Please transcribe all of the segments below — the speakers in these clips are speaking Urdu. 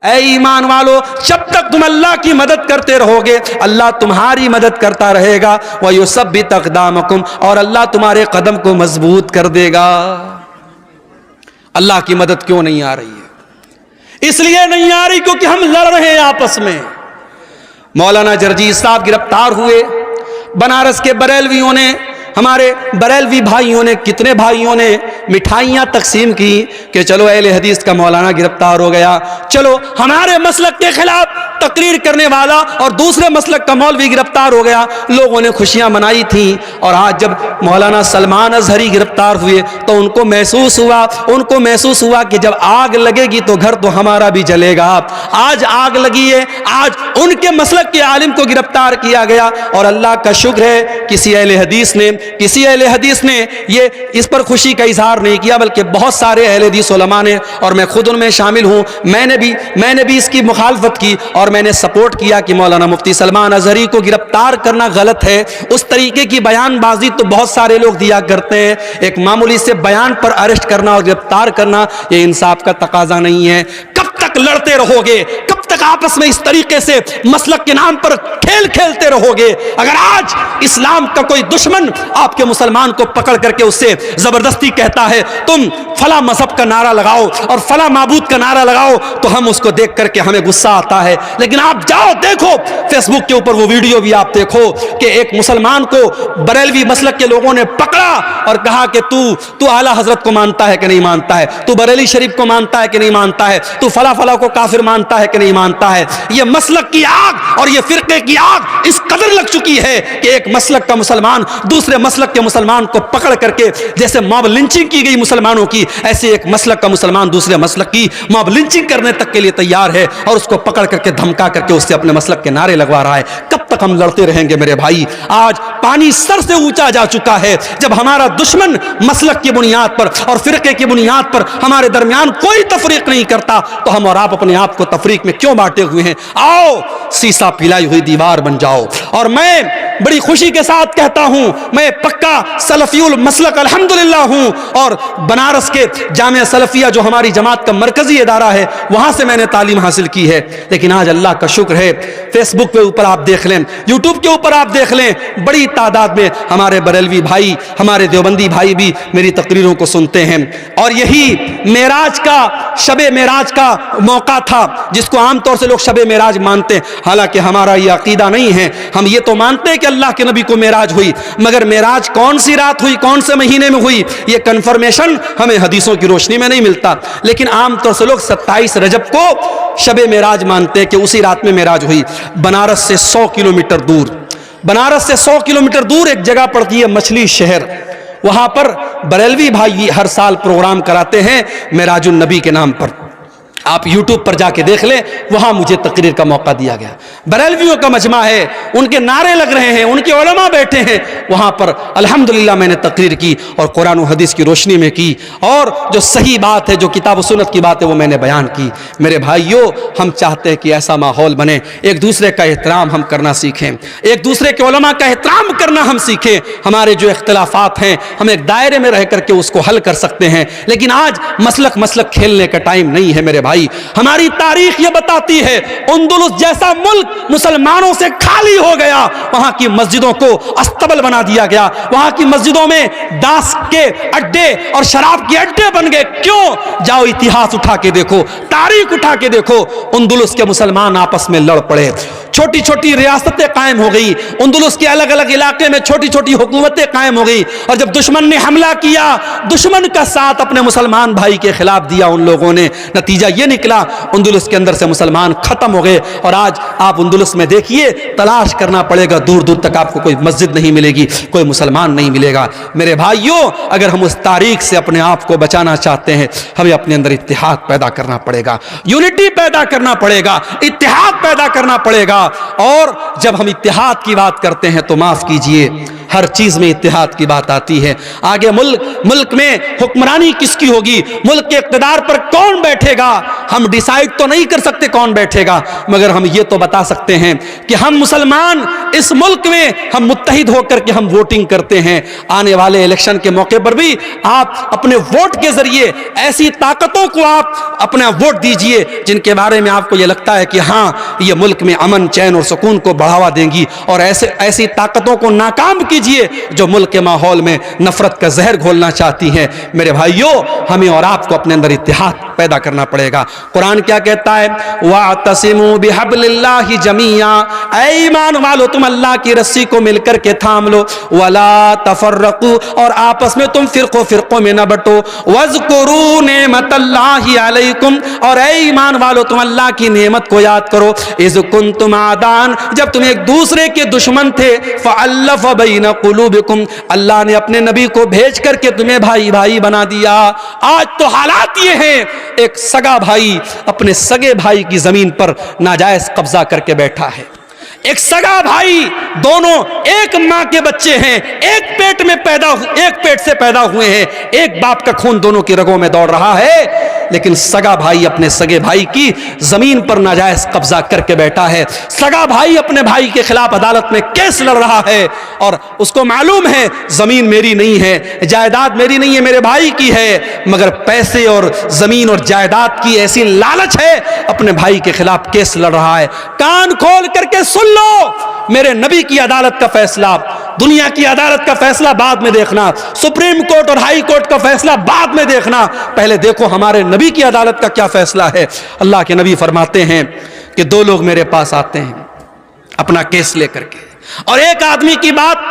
اے ایمان والو، جب تک تم اللہ کی مدد کرتے رہو گے اللہ تمہاری مدد کرتا رہے گا، وَيُثَبِّتْ أَقْدَامَكُمْ، اور اللہ تمہارے قدم کو مضبوط کر دے گا۔ اللہ کی مدد کیوں نہیں آ رہی ہے؟ اس لیے نہیں آ رہی کیونکہ ہم لڑ رہے ہیں آپس میں۔ مولانا جرجیز صاحب گرفتار ہوئے، بنارس کے بریلویوں نے، ہمارے بریلوی بھائیوں نے، کتنے بھائیوں نے مٹھائیاں تقسیم کی کہ چلو اہل حدیث کا مولانا گرفتار ہو گیا، چلو ہمارے مسلک کے خلاف تقریر کرنے والا اور دوسرے مسلک کا مولوی گرفتار ہو گیا۔ لوگوں نے خوشیاں منائی تھیں، اور آج جب مولانا سلمان اظہری گرفتار ہوئے تو ان کو محسوس ہوا کہ جب آگ لگے گی تو گھر تو ہمارا بھی جلے گا۔ آج آگ لگی ہے، آج ان کے مسلک کے عالم کو گرفتار کیا گیا، اور اللہ کا شکر ہے کسی اہل حدیث نے یہ اس پر خوشی کا اظہار نہیں کیا، بلکہ بہت سارے اہل حدیث علماء نے، اور میں خود ان میں شامل ہوں، میں نے بھی اس کی مخالفت کی اور میں نے سپورٹ کیا کہ مولانا مفتی سلمان اظہری کو گرفتار کرنا غلط ہے۔ اس طریقے کی بیان بازی تو بہت سارے لوگ دیا کرتے ہیں، ایک معمولی سے بیان پر اریسٹ کرنا اور گرفتار کرنا یہ انصاف کا تقاضا نہیں ہے۔ کب تک لڑتے رہو گے؟ کب تک آپس میں اس طریقے سے مسلک کے نام پر کھیل کھیلتے رہو گے؟ اگر آج اسلام کا کوئی دشمن آپ کے مسلمان کو پکڑ کر کے اس سے زبردستی کہتا ہے تم فلاں مذہب کا نعرہ لگاؤ اور فلاں معبود کا نعرہ لگاؤ، تو ہم اس کو دیکھ کر کے ہمیں غصہ آتا ہے، لیکن آپ جاؤ دیکھو فیس بک کے اوپر وہ ویڈیو بھی آپ دیکھو کہ ایک مسلمان کو بریلوی مسلک کے لوگوں نے پکڑا اور کہا کہ تو اعلیٰ حضرت کو مانتا ہے کہ نہیں مانتا ہے، تو بریلی شریف کو مانتا ہے کہ نہیں مانتا ہے، تو فلاں کو کافر مانتا ہے کہ نہیں مانتا ہے۔ یہ مسلک کی آگ اور یہ فرقے کی آگ اس قدر لگ چکی ہے کہ ایک مسلک کا مسلمان دوسرے مسلک کے مسلمان کو پکڑ کر کے، جیسے موب لنچنگ کی گئی مسلمانوں کی، ایسے ایک مسلک کا مسلمان دوسرے مسلک کی موب لنچنگ کرنے تک کے لیے تیار ہے، اور اس کو پکڑ کر کے دھمکا کر کے اس سے اپنے مسلک کے نعرے لگوا رہا ہے۔ کب تک ہم لڑتے رہیں گے میرے بھائی؟ آج پانی سر سے اونچا جا چکا ہے، جب ہمارا دشمن مسلک کی بنیاد پر اور فرقے کی بنیاد پر ہمارے درمیان کوئی تفریق نہیں کرتا، تو ہم اور آپ اپنے آپ کو تفریق میں کیوں بانٹے ہوئے ہیں؟ آؤ سیسا پلائی ہوئی دیوار بن جاؤ۔ اور میں بڑی خوشی کے ساتھ کہتا ہوں میں پکا سلفی المسلک الحمدللہ ہوں، اور بنارس کے جامعہ سلفیہ جو ہماری جماعت کا مرکزی ادارہ ہے وہاں سے میں نے تعلیم حاصل کی ہے، لیکن آج اللہ کا شکر ہے فیس بک کے اوپر آپ دیکھ لیں، یوٹیوب کے اوپر آپ دیکھ لیں، بڑی تعداد میں ہمارے بریلوی بھائی، ہمارے دیوبندی بھائی بھی میری تقریروں کو سنتے ہیں۔ اور یہی شب معراج کا موقع تھا، جس کو عام طور سے لوگ شب معراج مانتے ہیں، حالانکہ ہمارا یہ عقیدہ نہیں ہے۔ ہم یہ تو مانتے ہیں کہ اللہ کے نبی کو معراج ہوئی، مگر معراج کون سی رات ہوئی، کون سے مہینے میں ہوئی، یہ کنفرمیشن ہمیں حدیثوں کی روشنی میں نہیں ملتا، لیکن عام طور سے لوگ 27 رجب کو شب معراج مانتے ہیں کہ اسی رات میں معراج ہوئی۔ بنارس سے 100 کلومیٹر دور ایک جگہ پڑتی ہے مچھلی شہر، وہاں پر بریلوی بھائی ہر سال پروگرام کراتے ہیں معراج النبی کے نام پر۔ آپ یوٹیوب پر جا کے دیکھ لیں، وہاں مجھے تقریر کا موقع دیا گیا۔ بریلویوں کا مجمع ہے، ان کے نعرے لگ رہے ہیں، ان کے علماء بیٹھے ہیں، وہاں پر الحمدللہ میں نے تقریر کی اور قرآن و حدیث کی روشنی میں کی، اور جو صحیح بات ہے، جو کتاب و سنت کی بات ہے، وہ میں نے بیان کی۔ میرے بھائیوں، ہم چاہتے ہیں کہ ایسا ماحول بنے، ایک دوسرے کا احترام ہم کرنا سیکھیں، ایک دوسرے کے علماء کا احترام کرنا ہم سیکھیں۔ ہمارے جو اختلافات ہیں ہم ایک دائرے میں رہ کر کے اس کو حل کر سکتے ہیں، لیکن آج مسلک کھیلنے کا ٹائم نہیں ہے میرے بھائی۔ ہماری تاریخ یہ بتاتی ہے اندلس جیسا ملک مسلمانوں سے خالی ہو گیا، وہاں کی مسجدوں کو استبل بنا دیا گیا، وہاں کی مسجدوں میں داس کے اڈے اور شراب کے اڈے بن گئے۔ کیوں؟ جاؤ اتہاس اٹھا کے دیکھو، تاریخ اٹھا کے دیکھو، اندلس کے مسلمان آپس میں لڑ پڑے، چھوٹی چھوٹی ریاستیں قائم ہو گئی، اندلس کے الگ الگ علاقے میں چھوٹی چھوٹی حکومتیں قائم ہو گئی، اور جب دشمن نے حملہ کیا، دشمن کا ساتھ اپنے مسلمان بھائی کے خلاف دیا ان لوگوں نے، نتیجہ یہ نکلا اندلس کے اندر سے مسلمان ختم ہو گئے۔ اور آج آپ اندلس میں دیکھیے، تلاش کرنا پڑے گا، دور دور تک آپ کو کوئی مسجد نہیں ملے گی، کوئی مسلمان نہیں ملے گا۔ میرے بھائیوں، اگر ہم اس تاریخ سے اپنے آپ کو بچانا چاہتے ہیں، ہمیں اپنے اندر اتحاد پیدا کرنا پڑے گا، یونٹی پیدا کرنا پڑے گا، اتحاد پیدا کرنا پڑے گا۔ اور جب ہم اتحاد کی بات کرتے ہیں تو معاف کیجئے، ہر چیز میں اتحاد کی بات آتی ہے. آگے ملک میں حکمرانی کس کی ہوگی, ملک کے اقتدار پر کون بیٹھے گا, ہم ڈیسائیڈ تو نہیں کر سکتے کون بیٹھے گا, مگر ہم یہ تو بتا سکتے ہیں کہ ہم مسلمان اس ملک میں ہم متحد ہو کر کے ہم ووٹنگ کرتے ہیں. آنے والے الیکشن کے موقع پر بھی آپ اپنے ووٹ کے ذریعے ایسی طاقتوں کو آپ اپنا ووٹ دیجئے جن کے بارے میں آپ کو یہ لگتا ہے کہ ہاں یہ ملک میں امن چین اور سکون کو بڑھاوا دیں گی, اور ایسی طاقتوں کو ناکام کیجئے جو ملک کے ماحول میں نفرت کا زہر گھولنا چاہتی ہیں. میرے بھائیوں, ہمیں اور آپ کو اپنے اندر اتحاد پیدا کرنا پڑے گا. قرآن کیا کہتا ہے, وَاعْتَصِمُوا بِحَبْلِ اللَّهِ جَمِيعًا, اے ایمان والو تم اللہ کی رسی کو مل کر کے تھام لو, وَلَا تَفَرَّقُوا, اور آپس میں تم فرقوں میں نہ بٹو, وَاذْكُرُوا نِعْمَتَ اللَّهِ عَلَيْكُمْ, اور اے ایمان والو تم اللہ کی نعمت کو یاد کرو, اِذْ كُنْتُمْ عَادًا, جب تم ایک دوسرے کے دشمن تھے, فَأَلَّفَ بَيْنَ قُلُوبِكُمْ, اللہ نے اپنے نبی کو بھیج کر کے تمہیں بھائی بھائی بنا دیا. آج تو حالات یہ ہیں, ایک سگا بھائی اپنے سگے بھائی کی زمین پر ناجائز قبضہ کر کے بیٹھا ہے. ایک سگا بھائی, دونوں ایک ماں کے بچے ہیں, ایک پیٹ سے پیدا ہوئے ہیں, ایک باپ کا خون دونوں کی رگوں میں دوڑ رہا ہے, لیکن سگا بھائی اپنے سگے بھائی کی زمین پر ناجائز قبضہ کر کے بیٹھا ہے. سگا بھائی اپنے بھائی کے خلاف عدالت میں کیس لڑ رہا ہے, اور اس کو معلوم ہے زمین میری نہیں ہے, جائیداد میری نہیں ہے, میرے بھائی کی ہے, مگر پیسے اور زمین اور جائیداد کی ایسی لالچ ہے, اپنے بھائی کے خلاف کیس لڑ رہا ہے. کان کھول کر کے سن لو, میرے نبی کی عدالت کا فیصلہ, دنیا کی عدالت کا فیصلہ بعد میں دیکھنا, سپریم کورٹ اور ہائی کورٹ کا فیصلہ بعد میں دیکھنا, پہلے دیکھو ہمارے نبی کی عدالت کا کیا فیصلہ ہے. اللہ کے نبی فرماتے ہیں کہ دو لوگ میرے پاس آتے ہیں اپنا کیس لے کر کے, اور ایک آدمی کی بات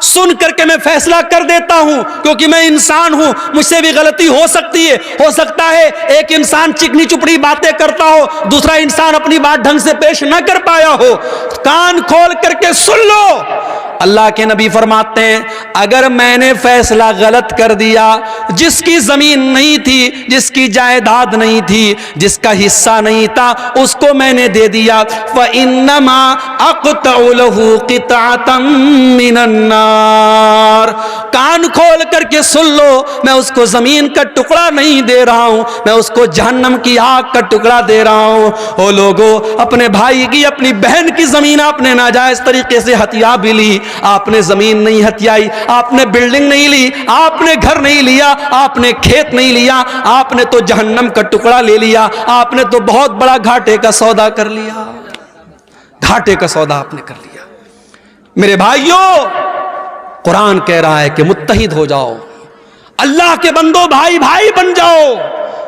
سن کر کے میں فیصلہ کر دیتا ہوں, کیونکہ میں انسان ہوں, مجھ سے بھی غلطی ہو سکتی ہے. ہو سکتا ہے ایک انسان چکنی چپڑی باتیں کرتا ہو, دوسرا انسان اپنی بات ڈھنگ سے پیش نہ کر پایا ہو. کان کھول کر کے سن لو. اللہ کے نبی فرماتے ہیں اگر میں نے فیصلہ غلط کر دیا, جس کی زمین نہیں تھی, جس کی جائیداد نہیں تھی, جس کا حصہ نہیں تھا, اس کو میں نے دے دیا, فَإِنَّمَا أَقْطَعُ لَهُ قِطْعَةً مِّنَ النَّارِ, کان کھول کر کے سن لو, میں اس کو زمین کا ٹکڑا نہیں دے رہا ہوں, میں اس کو جہنم کی آگ کا ٹکڑا دے رہا ہوں. او لوگو, اپنے بھائی کی, اپنی بہن کی زمین آپ نے ناجائز طریقے سے ہتھیا بھی لی, آپ نے زمین نہیں ہتھیائی, آپ نے بلڈنگ نہیں لی, آپ نے گھر نہیں لیا, آپ نے کھیت نہیں لیا, آپ نے تو جہنم کا ٹکڑا لے لیا, آپ نے تو بہت بڑا گھاٹے کا سودا کر لیا, گھاٹے کا سودا آپ نے کر لیا. میرے بھائیوں, قرآن کہہ رہا ہے کہ متحد ہو جاؤ, اللہ کے بندو بھائی بھائی بن جاؤ.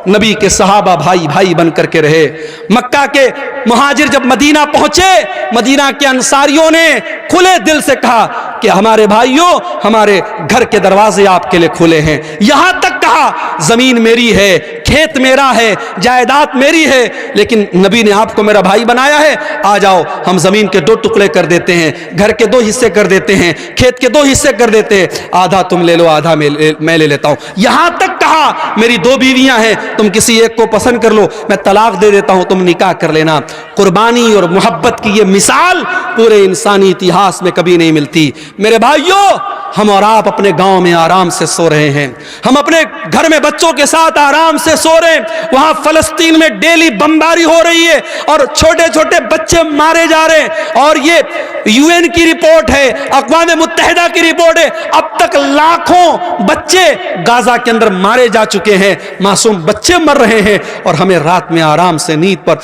نبی کے صحابہ بھائی بھائی بن کر کے رہے. مکہ کے مہاجر جب مدینہ پہنچے, مدینہ کے انصاریوں نے کھلے دل سے کہا کہ ہمارے بھائیوں, ہمارے گھر کے دروازے آپ کے لیے کھلے ہیں. یہاں تک کہا زمین میری ہے, کھیت میرا ہے, جائیداد میری ہے, لیکن نبی نے آپ کو میرا بھائی بنایا ہے, آ جاؤ ہم زمین کے 2 ٹکڑے کر دیتے ہیں, گھر کے 2 حصے کر دیتے ہیں, کھیت کے 2 حصے کر دیتے ہیں, آدھا تم لے لو آدھا میں لے لیتا ہوں. یہاں تک کہا میری 2 بیویاں ہیں, تم کسی ایک کو پسند کر لو, میں طلاق دے دیتا ہوں, تم نکاح کر لینا. قربانی اور محبت کی یہ مثال پورے انسانی اتہاس میں کبھی نہیں ملتی. میرے بھائیوں, ہم اور آپ اپنے گاؤں میں آرام سے سو رہے ہیں, ہم اپنے گھر میں بچوں کے ساتھ آرام سے سو رہے ہیں, وہاں فلسطین میں ڈیلی بمباری ہو رہی ہے اور چھوٹے چھوٹے بچے مارے جا رہے ہیں, اور یہ UN کی رپورٹ ہے, اقوام متحدہ کی رپورٹ ہے, اب تک لاکھوں بچے غزہ کے اندر مارے جا چکے ہیں, معصوم بچے مر رہے ہیں, اور ہمیں رات میں آرام سے نیند پر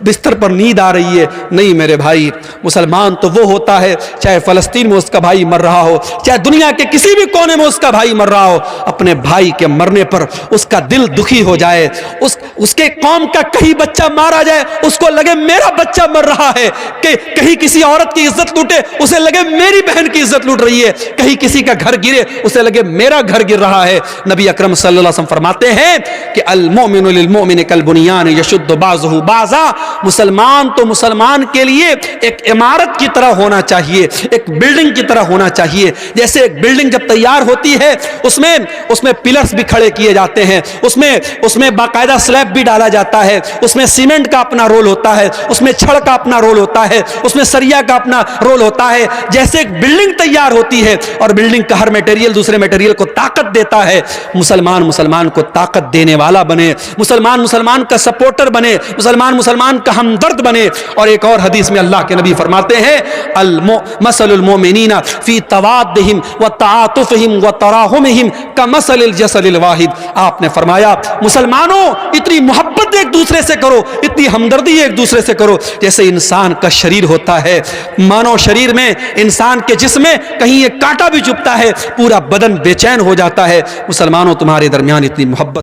بستر پر نیند آ رہی ہے. نہیں میرے بھائی, مسلمان تو وہ ہوتا ہے چاہے فلسطین میں اس کا بھائی مر رہا ہو, چاہے دنیا کے کسی بھی کونے میں اس کا بھائی مر رہا ہو, اپنے بھائی کے مرنے پر اس کا دل دکھی ہو جائے, اس کے قوم کا کہیں بچہ مارا جائے, اس کو لگے میرا بچہ مر رہا ہے, کہ کہیں کسی عورت کی عزت لوٹے, اسے لگے میری بہن کی عزت لوٹ رہی ہے, کہیں کسی کا گھر گرے, اسے لگے میرا گھر گر رہا ہے. نبی اکرم صلی اللہ علیہ وسلم فرماتے ہیں کہ المؤمن للمؤمن کالبنیان یشد بعضه بعضا, مسلمان تو مسلمان کے لیے ایک عمارت کی طرح ہونا چاہیے, ایک بلڈنگ کی طرح ہونا چاہیے. جیسے ایک بلڈنگ جب تیار ہوتی ہے اس میں پلرز بھی کھڑے کیے جاتے ہیں, اس میں باقاعدہ سلیب بھی ڈالا جاتا ہے, اس میں سیمنٹ کا اپنا رول ہوتا ہے, اس میں چھڑ کا اپنا رول ہوتا ہے, اس میں سریا کا اپنا رول ہوتا ہے. جیسے ایک بلڈنگ تیار ہوتی ہے اور بلڈنگ کا ہر میٹیریل دوسرے میٹیریل کو طاقت دیتا ہے, مسلمان کو طاقت دینے والا بنے, مسلمان کا سپورٹر بنے, مسلمان کا ہمدرد بنے. اور ایک اور حدیث میں اللہ کے نبی فرماتے ہیں مثل المؤمنین فی توادہم وتعاطفہم وتراحمہم کمثل الجسد الواحد. آپ نے فرمایا مسلمانوں اتنی محبت ایک دوسرے سے کرو, اتنی ہمدردی ایک دوسرے سے کرو جیسے انسان کا شریر ہوتا ہے. مانو شریر میں, انسان کے جسم میں کہیں ایک کانٹا بھی چبھتا ہے پورا بدن بے چین ہو جاتا ہے. مسلمانوں تمہارے درمیان اتنی محبت